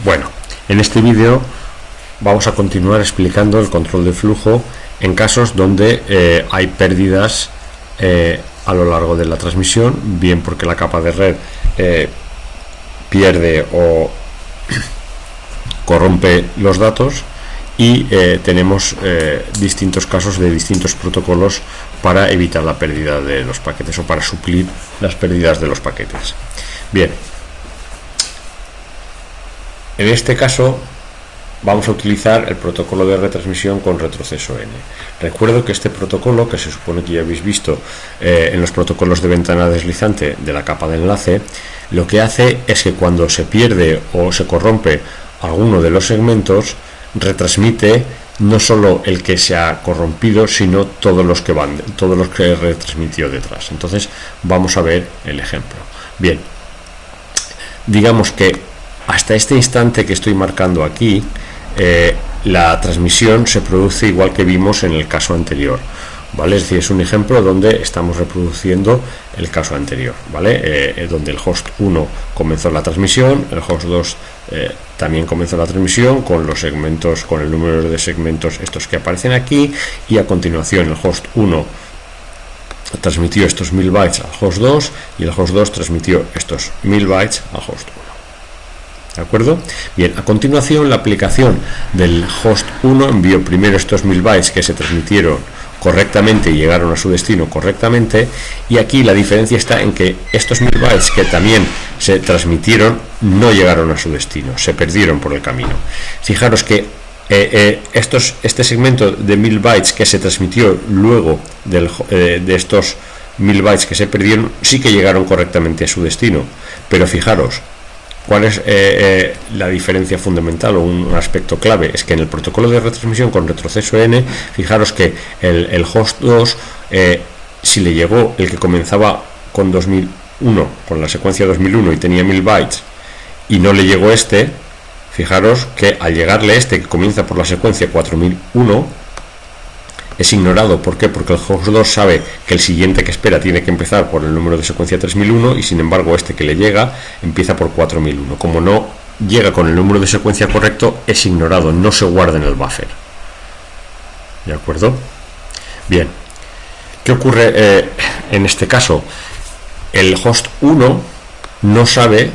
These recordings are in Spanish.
Bueno, en este vídeo vamos a continuar explicando el control de flujo en casos donde hay pérdidas a lo largo de la transmisión, bien porque la capa de red pierde o corrompe los datos, y tenemos distintos casos de distintos protocolos para evitar la pérdida de los paquetes o para suplir las pérdidas de los paquetes. Bien, en este caso vamos a utilizar el protocolo de retransmisión con retroceso N. Recuerdo que este protocolo, que se supone que ya habéis visto en los protocolos de ventana deslizante de la capa de enlace, lo que hace es que cuando se pierde o se corrompe alguno de los segmentos, retransmite no solo el que se ha corrompido, sino todos los que retransmitió detrás. Entonces vamos a ver el ejemplo. Bien, digamos que hasta este instante que estoy marcando aquí, la transmisión se produce igual que vimos en el caso anterior, ¿vale? Es decir, es un ejemplo donde estamos reproduciendo el caso anterior, ¿vale? Donde el host 1 comenzó la transmisión, el host 2 también comenzó la transmisión con los segmentos, con el número de segmentos estos que aparecen aquí, y a continuación el host 1 transmitió estos 1000 bytes al host 2 y el host 2 transmitió estos 1000 bytes al host 1. ¿De acuerdo? Bien, a continuación la aplicación del host 1 envió primero estos 1000 bytes que se transmitieron correctamente y llegaron a su destino correctamente, y aquí la diferencia está en que estos 1000 bytes que también se transmitieron no llegaron a su destino, se perdieron por el camino. Fijaros que este segmento de 1000 bytes que se transmitió luego de estos 1000 bytes que se perdieron sí que llegaron correctamente a su destino, pero fijaros ¿cuál es la diferencia fundamental o un aspecto clave? Es que en el protocolo de retransmisión con retroceso N, fijaros que el host 2, si le llegó el que comenzaba con 2001, con la secuencia 2001 y tenía 1000 bytes, y no le llegó este, fijaros que al llegarle este que comienza por la secuencia 4001, es ignorado. ¿Por qué? Porque el host 2 sabe que el siguiente que espera tiene que empezar por el número de secuencia 3001, y sin embargo este que le llega empieza por 4001. Como no llega con el número de secuencia correcto, es ignorado, no se guarda en el buffer. ¿De acuerdo? Bien, ¿qué ocurre en este caso? El host 1 no sabe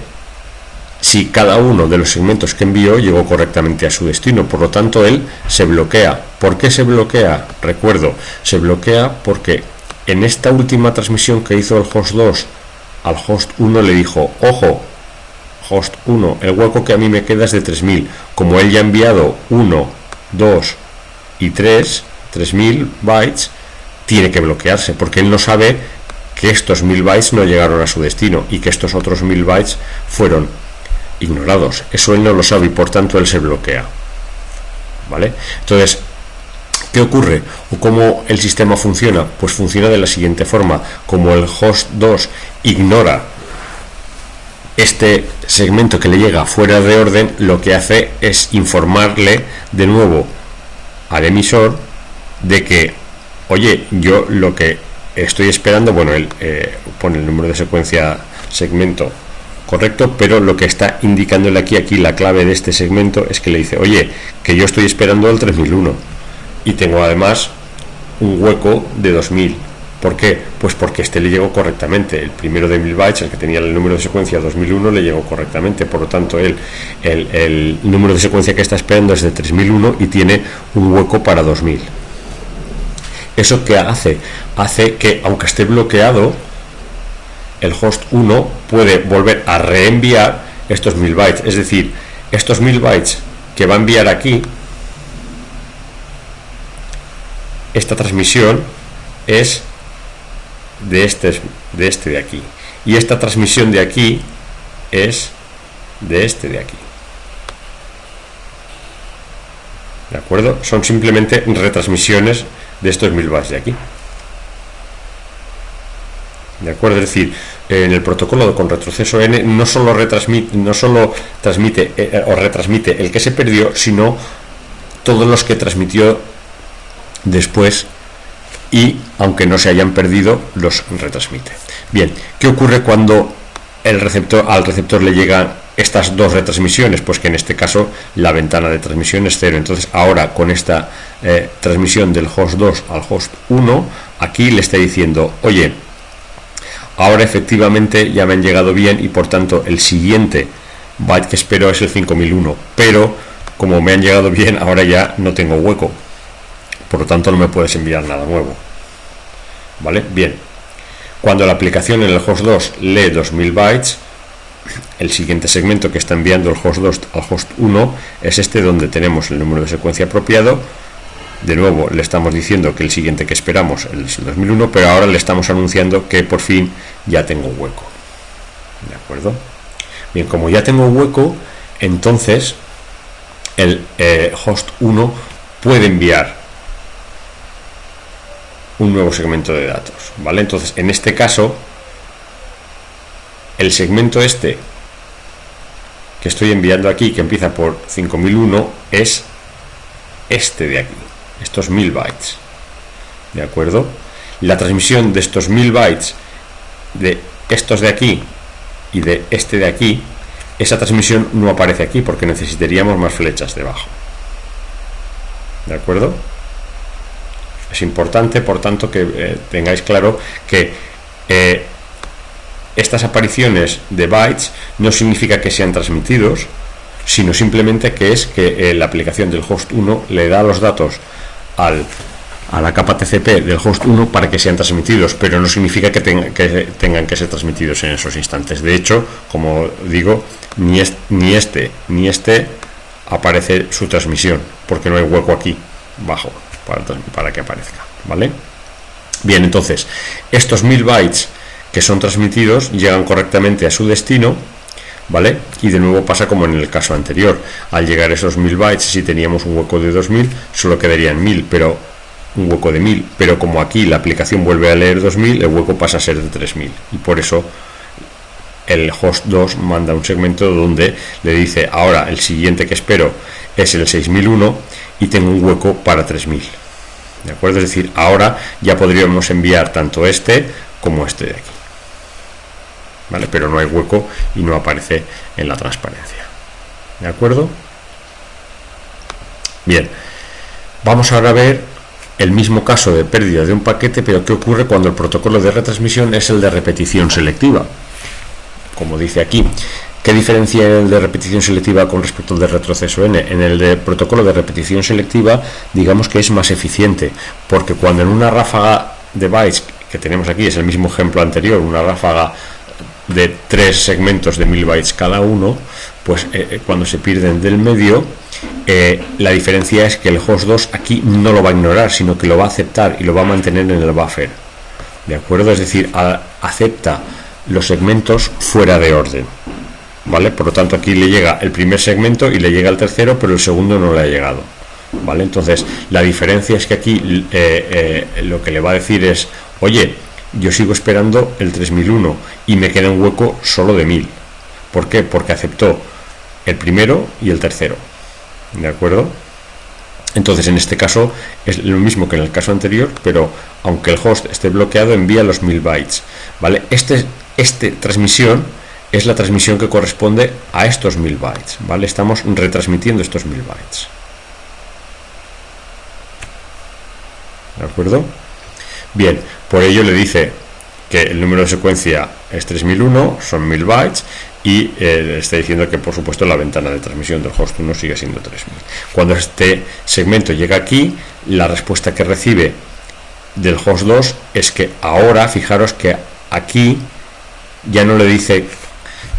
si cada uno de los segmentos que envió llegó correctamente a su destino, por lo tanto él se bloquea. ¿Por qué se bloquea? Recuerdo, se bloquea porque en esta última transmisión que hizo el host 2 al host 1 le dijo: ojo, host 1, el hueco que a mí me queda es de 3000, como él ya ha enviado 1, 2 y 3000 bytes, tiene que bloquearse, porque él no sabe que estos 1000 bytes no llegaron a su destino y que estos otros 1000 bytes fueron ignorados. Eso él no lo sabe y por tanto él se bloquea, ¿vale? Entonces, ¿qué ocurre? ¿O cómo el sistema funciona? Pues funciona de la siguiente forma: como el host 2 ignora este segmento que le llega fuera de orden, lo que hace es informarle de nuevo al emisor de que, oye, yo lo que estoy esperando, bueno, él pone el número de secuencia segmento correcto, pero lo que está indicándole aquí la clave de este segmento es que le dice: oye, que yo estoy esperando el 3001 y tengo además un hueco de 2000. ¿Por qué? Pues porque este le llegó correctamente. El primero de 1000 bytes, el que tenía el número de secuencia 2001, le llegó correctamente. Por lo tanto, el número de secuencia que está esperando es de 3001 y tiene un hueco para 2000. ¿Eso qué hace? Hace que, aunque esté bloqueado, el host 1 puede volver a reenviar estos 1000 bytes. Es decir, estos 1000 bytes que va a enviar aquí, esta transmisión es de este de aquí, y esta transmisión de aquí es de este de aquí. ¿De acuerdo? Son simplemente retransmisiones de estos 1000 bytes de aquí. ¿De acuerdo? Es decir, en el protocolo con retroceso N no solo transmite o retransmite el que se perdió, sino todos los que transmitió después, y aunque no se hayan perdido, los retransmite. Bien, ¿qué ocurre cuando al receptor le llegan estas dos retransmisiones, pues que en este caso la ventana de transmisión es 0. Entonces ahora con esta transmisión del host 2 al host 1, aquí le está diciendo, oye, ahora efectivamente ya me han llegado bien y por tanto el siguiente byte que espero es el 5001, pero como me han llegado bien ahora ya no tengo hueco, por lo tanto no me puedes enviar nada nuevo. ¿Vale? Bien, cuando la aplicación en el host 2 lee 2000 bytes, el siguiente segmento que está enviando el host 2 al host 1 es este, donde tenemos el número de secuencia apropiado. De nuevo le estamos diciendo que el siguiente que esperamos es el 2001, pero ahora le estamos anunciando que por fin ya tengo hueco. ¿De acuerdo? Bien, como ya tengo hueco, entonces el host 1 puede enviar un nuevo segmento de datos, ¿vale? Entonces, en este caso, el segmento este que estoy enviando aquí, que empieza por 5001, es este de aquí, estos 1000 bytes, ¿de acuerdo? La transmisión de estos 1000 bytes, de estos de aquí y de este de aquí, esa transmisión no aparece aquí porque necesitaríamos más flechas debajo, ¿de acuerdo? Es importante, por tanto, que tengáis claro que estas apariciones de bytes no significa que sean transmitidos, sino simplemente que es que la aplicación del host 1 le da los datos a la capa TCP del host 1 para que sean transmitidos, pero no significa que tengan que ser transmitidos en esos instantes. De hecho, como digo, ni este aparece su transmisión, porque no hay hueco aquí abajo para que aparezca, ¿vale? Bien, entonces, estos 1000 bytes que son transmitidos llegan correctamente a su destino, ¿vale? Y de nuevo pasa como en el caso anterior. Al llegar esos 1000 bytes, si teníamos un hueco de 2000, solo quedarían 1000, pero un hueco de 1000, pero como aquí la aplicación vuelve a leer 2000, el hueco pasa a ser de 3000, y por eso el host 2 manda un segmento donde le dice, ahora el siguiente que espero es el 6001 y tengo un hueco para 3000, ¿de acuerdo? Es decir, ahora ya podríamos enviar tanto este como este de aquí, ¿vale? Pero no hay hueco y no aparece en la transparencia, ¿de acuerdo? Bien, vamos ahora a ver el mismo caso de pérdida de un paquete, pero ¿qué ocurre cuando el protocolo de retransmisión es el de repetición selectiva? Como dice aquí, ¿qué diferencia el de repetición selectiva con respecto al de retroceso n? En el de protocolo de repetición selectiva, digamos que es más eficiente, porque cuando en una ráfaga de bytes que tenemos aquí, es el mismo ejemplo anterior, una ráfaga de 3 segmentos de 1000 bytes cada uno, pues cuando se pierden del medio, la diferencia es que el host 2 aquí no lo va a ignorar, sino que lo va a aceptar y lo va a mantener en el buffer, ¿de acuerdo? Es decir, acepta los segmentos fuera de orden, ¿vale? Por lo tanto, aquí le llega el primer segmento y le llega el tercero, pero el segundo no le ha llegado, ¿vale? Entonces, la diferencia es que aquí lo que le va a decir es, oye, yo sigo esperando el 3001 y me queda un hueco solo de 1000. ¿Por qué? Porque aceptó el primero y el tercero, ¿de acuerdo? Entonces, en este caso es lo mismo que en el caso anterior, pero aunque el host esté bloqueado, envía los 1000 bytes, ¿vale? Esta transmisión es la transmisión que corresponde a estos 1000 bytes, ¿vale? Estamos retransmitiendo estos 1000 bytes, ¿de acuerdo? Bien, por ello le dice que el número de secuencia es 3001, son 1000 bytes, y le está diciendo que, por supuesto, la ventana de transmisión del host 1 sigue siendo 3000. Cuando este segmento llega aquí, la respuesta que recibe del host 2 es que ahora, fijaros que aquí ya no le dice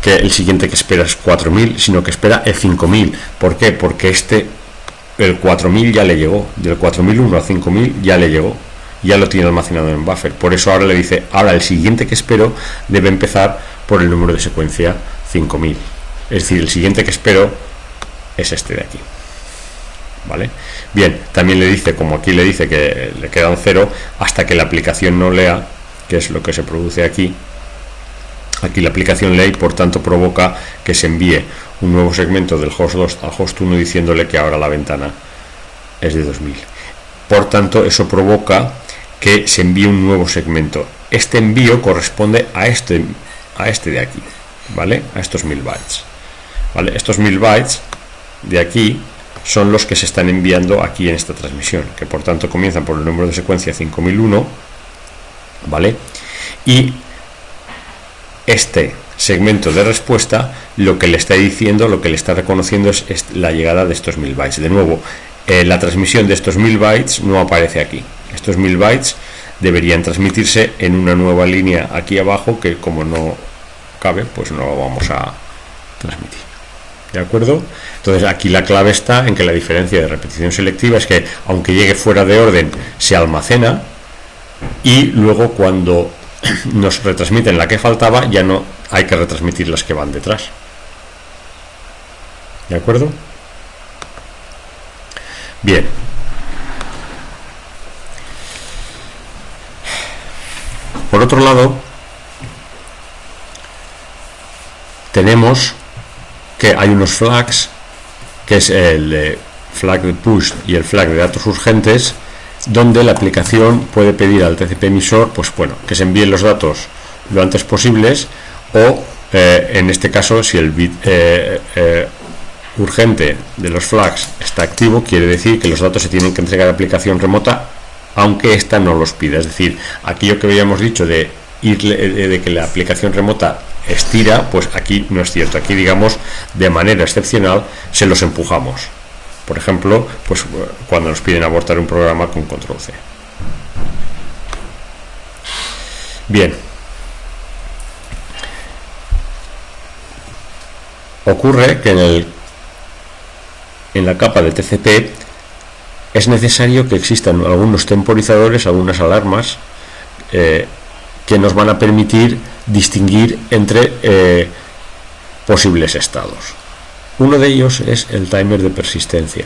que el siguiente que espera es 4000, sino que espera el 5000. ¿Por qué? Porque el 4000 ya le llegó, del 4001 al 5000 ya le llegó, ya lo tiene almacenado en buffer. Por eso ahora le dice, ahora el siguiente que espero debe empezar por el número de secuencia 5000. Es decir, el siguiente que espero es este de aquí, ¿vale? Bien, también le dice, como aquí le dice que le queda un 0, hasta que la aplicación no lea, que es lo que se produce aquí. Aquí la aplicación lee y por tanto provoca que se envíe un nuevo segmento del host 2 al host 1 diciéndole que ahora la ventana es de 2000. Por tanto, eso provoca que se envíe un nuevo segmento. Este envío corresponde a este de aquí, ¿vale? A estos 1000 bytes, ¿vale? Estos 1000 bytes de aquí son los que se están enviando aquí en esta transmisión, que por tanto comienzan por el número de secuencia 5001, ¿vale? Y este segmento de respuesta lo que le está diciendo, lo que le está reconociendo es la llegada de estos 1000 bytes. De nuevo, la transmisión de estos 1000 bytes no aparece aquí. Estos 1000 bytes deberían transmitirse en una nueva línea aquí abajo, que como no cabe, pues no lo vamos a transmitir. ¿De acuerdo? Entonces aquí la clave está en que la diferencia de repetición selectiva es que aunque llegue fuera de orden se almacena, y luego cuando nos retransmiten la que faltaba ya no hay que retransmitir las que van detrás. ¿De acuerdo? Bien. Por otro lado, tenemos que hay unos flags, que es el flag de push y el flag de datos urgentes, donde la aplicación puede pedir al TCP emisor, pues bueno, que se envíen los datos lo antes posibles, o en este caso, si el bit urgente de los flags está activo, quiere decir que los datos se tienen que entregar a la aplicación remota, aunque ésta no los pida. Es decir, aquello que habíamos dicho de que la aplicación remota estira, pues aquí no es cierto. Aquí, digamos, de manera excepcional se los empujamos. Por ejemplo, pues cuando nos piden abortar un programa con control C. Bien. Ocurre que en la capa de TCP es necesario que existan algunos temporizadores, algunas alarmas que nos van a permitir distinguir entre posibles estados. Uno de ellos es el timer de persistencia.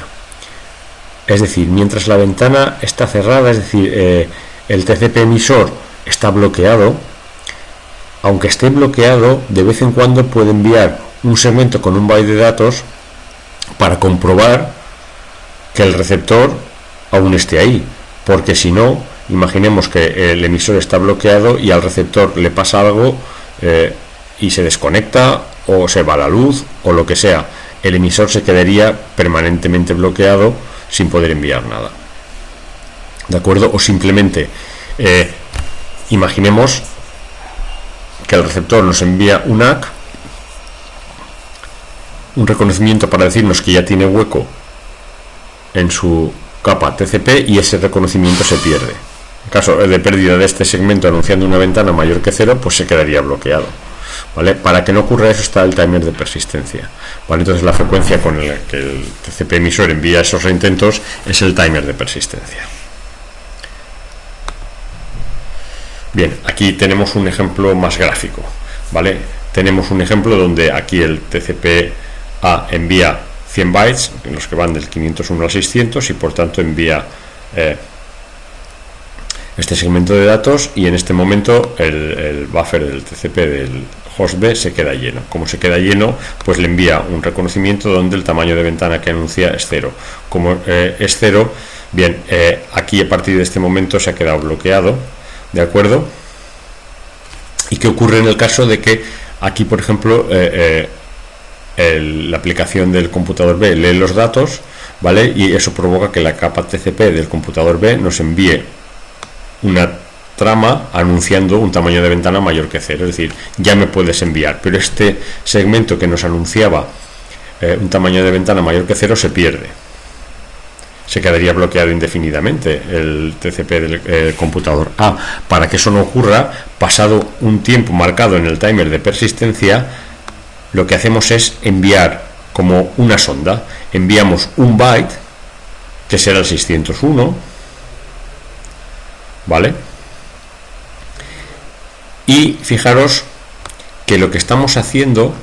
Es decir, mientras la ventana está cerrada, es decir, el TCP emisor está bloqueado, aunque esté bloqueado, de vez en cuando puede enviar un segmento con un byte de datos para comprobar que el receptor aún esté ahí, porque si no, imaginemos que el emisor está bloqueado y al receptor le pasa algo y se desconecta o se va la luz o lo que sea, el emisor se quedaría permanentemente bloqueado sin poder enviar nada. ¿De acuerdo? O simplemente imaginemos que el receptor nos envía un ACK, un reconocimiento para decirnos que ya tiene hueco en su capa TCP, y ese reconocimiento se pierde. En caso de pérdida de este segmento anunciando una ventana mayor que 0, pues se quedaría bloqueado, ¿vale? Para que no ocurra eso está el timer de persistencia, ¿vale? Entonces la frecuencia con la que el TCP emisor envía esos reintentos es el timer de persistencia. Bien, aquí tenemos un ejemplo más gráfico, ¿vale? Tenemos un ejemplo donde aquí el TCP/A envía 100 bytes, en los que van del 501 al 600, y por tanto envía este segmento de datos, y en este momento el buffer del TCP del host B se queda lleno. Como se queda lleno, pues le envía un reconocimiento donde el tamaño de ventana que anuncia es 0. Como es 0, bien, aquí a partir de este momento se ha quedado bloqueado, ¿de acuerdo? ¿Y qué ocurre en el caso de que aquí, por ejemplo, la aplicación del computador B lee los datos, ¿vale? Y eso provoca que la capa TCP del computador B nos envíe una trama anunciando un tamaño de ventana mayor que 0, es decir, ya me puedes enviar, pero este segmento que nos anunciaba un tamaño de ventana mayor que 0 se pierde, se quedaría bloqueado indefinidamente el TCP del computador A. Para que eso no ocurra, pasado un tiempo marcado en el timer de persistencia, lo que hacemos es enviar como una sonda, enviamos un byte, que será el 601, ¿vale? Y fijaros que lo que estamos haciendo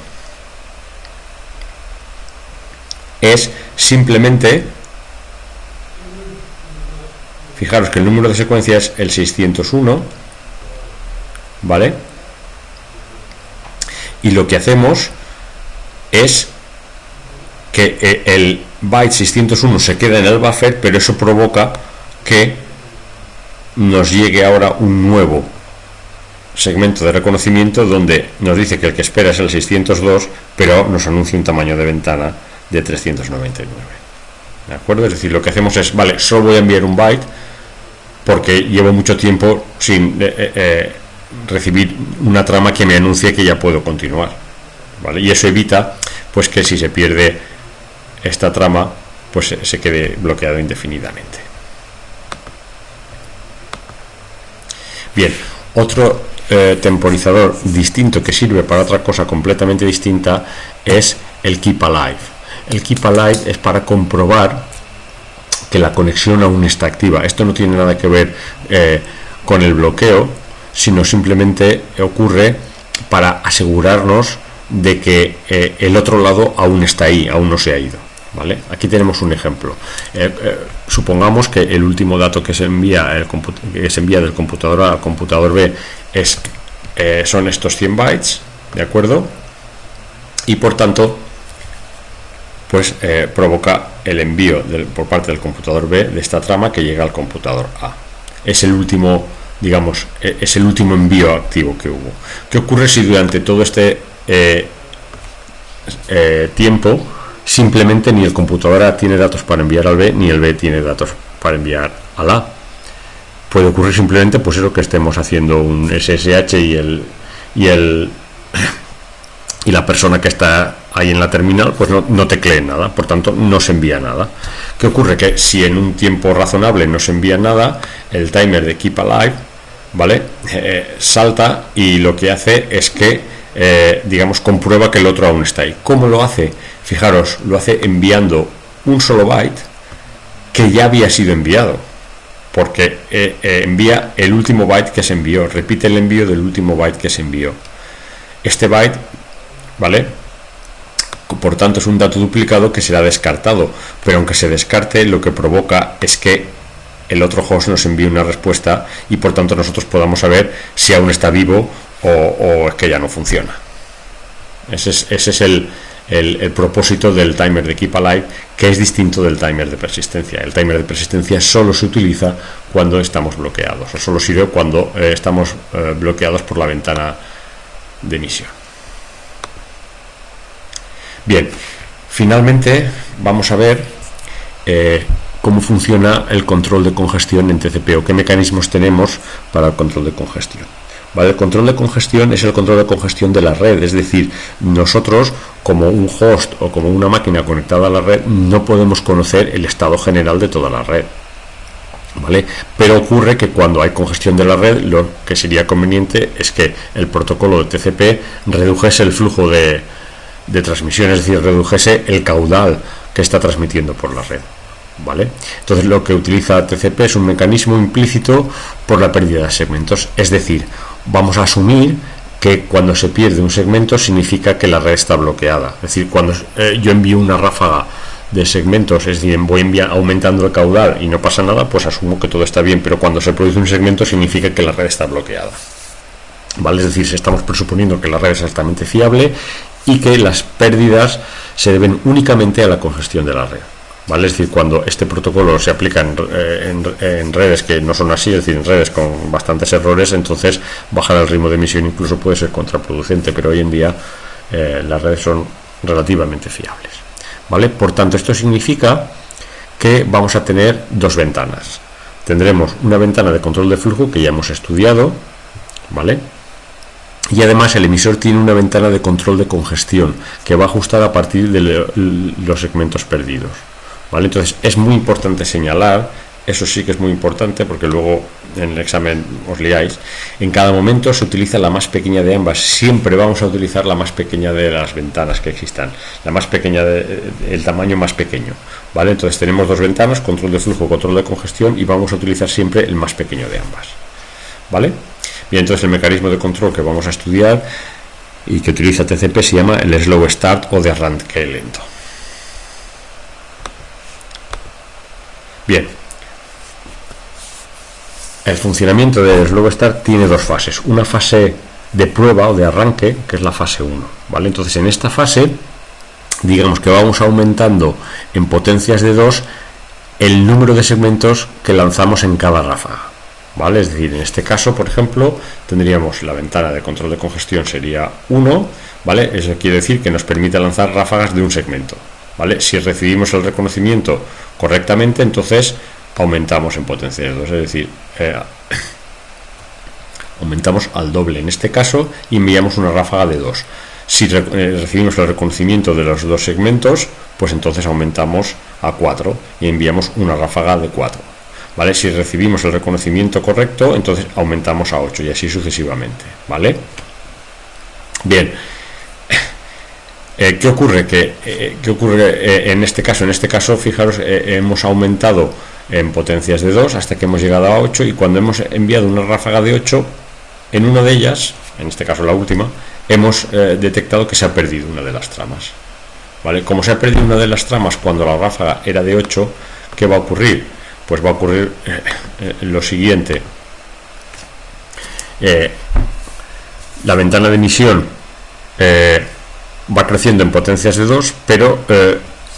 es simplemente, fijaros que el número de secuencia es el 601, ¿vale? Y lo que hacemos es que el byte 601 se queda en el buffer, pero eso provoca que nos llegue ahora un nuevo segmento de reconocimiento donde nos dice que el que espera es el 602, pero nos anuncia un tamaño de ventana de 399. ¿De acuerdo? Es decir, lo que hacemos es, vale, solo voy a enviar un byte porque llevo mucho tiempo sin recibir una trama que me anuncie que ya puedo continuar, ¿vale? Y eso evita pues que si se pierde esta trama pues se quede bloqueado indefinidamente. Bien, otro temporizador distinto que sirve para otra cosa completamente distinta es el Keep Alive. El Keep Alive es para comprobar que la conexión aún está activa. Esto no tiene nada que ver con el bloqueo, sino simplemente ocurre para asegurarnos de que el otro lado aún está ahí, aún no se ha ido, ¿vale? Aquí tenemos un ejemplo. Supongamos que el último dato que se envía del computador A al computador B son estos 100 bytes, ¿de acuerdo? Y por tanto pues provoca el envío por parte del computador B de esta trama que llega al computador A. Es el último, digamos, es el último envío activo que hubo. ¿Qué ocurre si durante todo este tiempo simplemente ni el computador A tiene datos para enviar al B, ni el B tiene datos para enviar al A? Puede ocurrir simplemente pues eso, que estemos haciendo un SSH y la persona que está ahí en la terminal pues no teclee nada, por tanto no se envía nada. ¿Qué ocurre? Que si en un tiempo razonable no se envía nada, el timer de Keep Alive, ¿vale? Salta y lo que hace es que digamos, comprueba que el otro aún está ahí. ¿Cómo lo hace? Fijaros, lo hace enviando un solo byte que ya había sido enviado, porque envía el último byte que se envió, repite el envío del último byte que se envió. Este byte, ¿vale?, por tanto es un dato duplicado que será descartado, pero aunque se descarte, lo que provoca es que el otro host nos envíe una respuesta y por tanto nosotros podamos saber si aún está vivo o es que ya no funciona. Ese es el propósito del timer de Keep Alive, que es distinto del timer de persistencia. El timer de persistencia solo se utiliza cuando estamos bloqueados, o solo sirve cuando estamos bloqueados por la ventana de emisión. Bien, finalmente vamos a ver cómo funciona el control de congestión en TCP, o qué mecanismos tenemos para el control de congestión. ¿Vale? El control de congestión es el control de congestión de la red, es decir, nosotros como un host o como una máquina conectada a la red no podemos conocer el estado general de toda la red, ¿vale? Pero ocurre que cuando hay congestión de la red, lo que sería conveniente es que el protocolo de TCP redujese el flujo de transmisión, es decir, redujese el caudal que está transmitiendo por la red, ¿vale? Entonces lo que utiliza TCP es un mecanismo implícito por la pérdida de segmentos, es decir, vamos a asumir que cuando se pierde un segmento significa que la red está bloqueada. Es decir, cuando yo envío una ráfaga de segmentos, es decir, voy aumentando el caudal y no pasa nada, pues asumo que todo está bien, pero cuando se produce un segmento significa que la red está bloqueada, ¿vale? Es decir, estamos presuponiendo que la red es altamente fiable y que las pérdidas se deben únicamente a la congestión de la red, ¿vale? Es decir, cuando este protocolo se aplica en redes que no son así, es decir, en redes con bastantes errores, entonces bajar el ritmo de emisión incluso puede ser contraproducente, pero hoy en día las redes son relativamente fiables, ¿vale? Por tanto, esto significa que vamos a tener dos ventanas. Tendremos una ventana de control de flujo que ya hemos estudiado, ¿vale? Y además el emisor tiene una ventana de control de congestión que va a ajustar a partir de los segmentos perdidos, ¿vale? Entonces es muy importante señalar, eso sí que es muy importante porque luego en el examen os liáis, en cada momento se utiliza la más pequeña de ambas, siempre vamos a utilizar la más pequeña de las ventanas que existan, la más pequeña, el tamaño más pequeño, ¿vale? Entonces tenemos dos ventanas, control de flujo, control de congestión, y vamos a utilizar siempre el más pequeño de ambas, ¿vale? Bien, entonces el mecanismo de control que vamos a estudiar y que utiliza TCP se llama el slow start o de arranque lento. Bien, el funcionamiento del slow start tiene dos fases, una fase de prueba o de arranque, que es la fase 1, ¿vale? Entonces en esta fase, digamos que vamos aumentando en potencias de 2 el número de segmentos que lanzamos en cada ráfaga, ¿vale? Es decir, en este caso, por ejemplo, tendríamos la ventana de control de congestión sería 1, ¿vale? Eso quiere decir que nos permite lanzar ráfagas de un segmento, ¿vale? Si recibimos el reconocimiento correctamente, entonces aumentamos en potencia de 2, es decir, aumentamos al doble en este caso y enviamos una ráfaga de 2. Si recibimos el reconocimiento de los dos segmentos, pues entonces aumentamos a 4 y enviamos una ráfaga de 4. ¿Vale? Si recibimos el reconocimiento correcto, entonces aumentamos a 8 y así sucesivamente, ¿vale? Bien. ¿Qué ocurre? ¿Qué ocurre en este caso? En este caso, fijaros, hemos aumentado en potencias de 2 hasta que hemos llegado a 8 y cuando hemos enviado una ráfaga de 8, en una de ellas, en este caso la última, hemos detectado que se ha perdido una de las tramas, ¿vale? Como se ha perdido una de las tramas cuando la ráfaga era de 8, ¿qué va a ocurrir? Pues va a ocurrir lo siguiente. La ventana de emisión va creciendo en potencias de 2, pero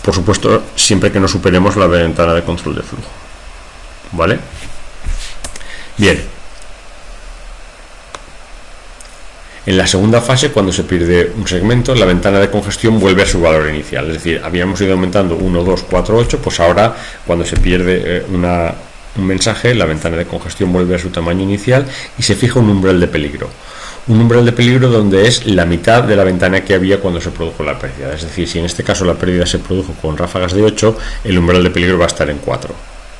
por supuesto siempre que no superemos la ventana de control de flujo, ¿vale? Bien. En la segunda fase, cuando se pierde un segmento, la ventana de congestión vuelve a su valor inicial. Es decir, habíamos ido aumentando 1, 2, 4, 8, pues ahora, cuando se pierde un mensaje, la ventana de congestión vuelve a su tamaño inicial y se fija un umbral de peligro. Un umbral de peligro donde es la mitad de la ventana que había cuando se produjo la pérdida. Es decir, si en este caso la pérdida se produjo con ráfagas de 8, el umbral de peligro va a estar en 4.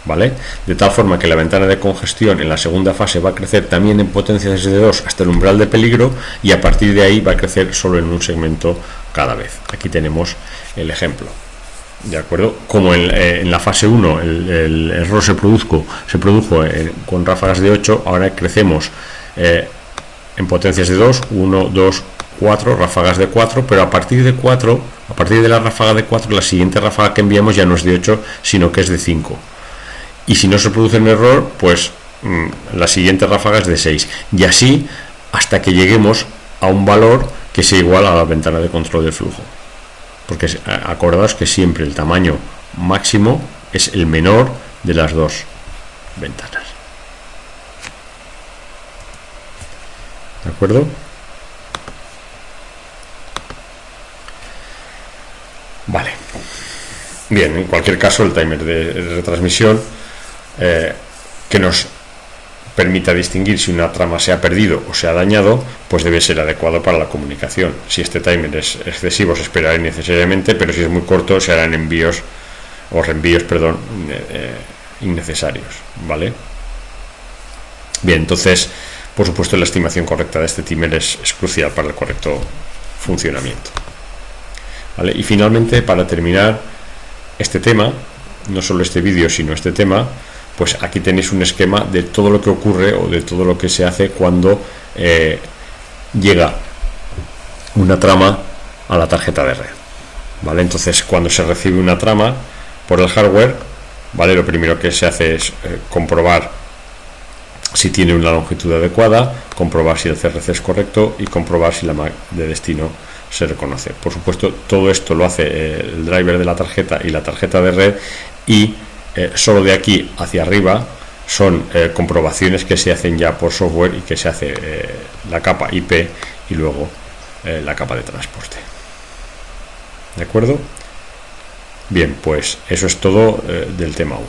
¿Vale? De tal forma que la ventana de congestión en la segunda fase va a crecer también en potencias de 2 hasta el umbral de peligro y a partir de ahí va a crecer solo en un segmento cada vez. Aquí tenemos el ejemplo. ¿De acuerdo? Como en la fase 1 el error se produjo con ráfagas de 8, ahora crecemos en potencias de 2, 1, 2, 4, ráfagas de 4, pero a partir de 4, a partir de la ráfaga de 4, la siguiente ráfaga que enviamos ya no es de 8, sino que es de 5. Y si no se produce un error, pues la siguiente ráfaga es de 6. Y así hasta que lleguemos a un valor que sea igual a la ventana de control del flujo. Porque acordaos que siempre el tamaño máximo es el menor de las dos ventanas. ¿De acuerdo? Vale. Bien, en cualquier caso, el timer de retransmisión que nos permita distinguir si una trama se ha perdido o se ha dañado, pues debe ser adecuado para la comunicación. Si este timer es excesivo, se esperará innecesariamente, pero si es muy corto, se harán envíos o reenvíos, perdón, innecesarios, ¿vale? Bien, entonces, por supuesto, la estimación correcta de este timer es crucial para el correcto funcionamiento, ¿vale? Y finalmente, para terminar este tema, no solo este vídeo, sino este tema, pues aquí tenéis un esquema de todo lo que ocurre o de todo lo que se hace cuando llega una trama a la tarjeta de red, ¿vale? Entonces, cuando se recibe una trama por el hardware, ¿vale? Lo primero que se hace es comprobar si tiene una longitud adecuada, comprobar si el CRC es correcto y comprobar si la MAC de destino se reconoce. Por supuesto, todo esto lo hace el driver de la tarjeta y la tarjeta de red, y solo de aquí hacia arriba son comprobaciones que se hacen ya por software y que se hace la capa IP y luego la capa de transporte. ¿De acuerdo? Bien, pues eso es todo del tema 1.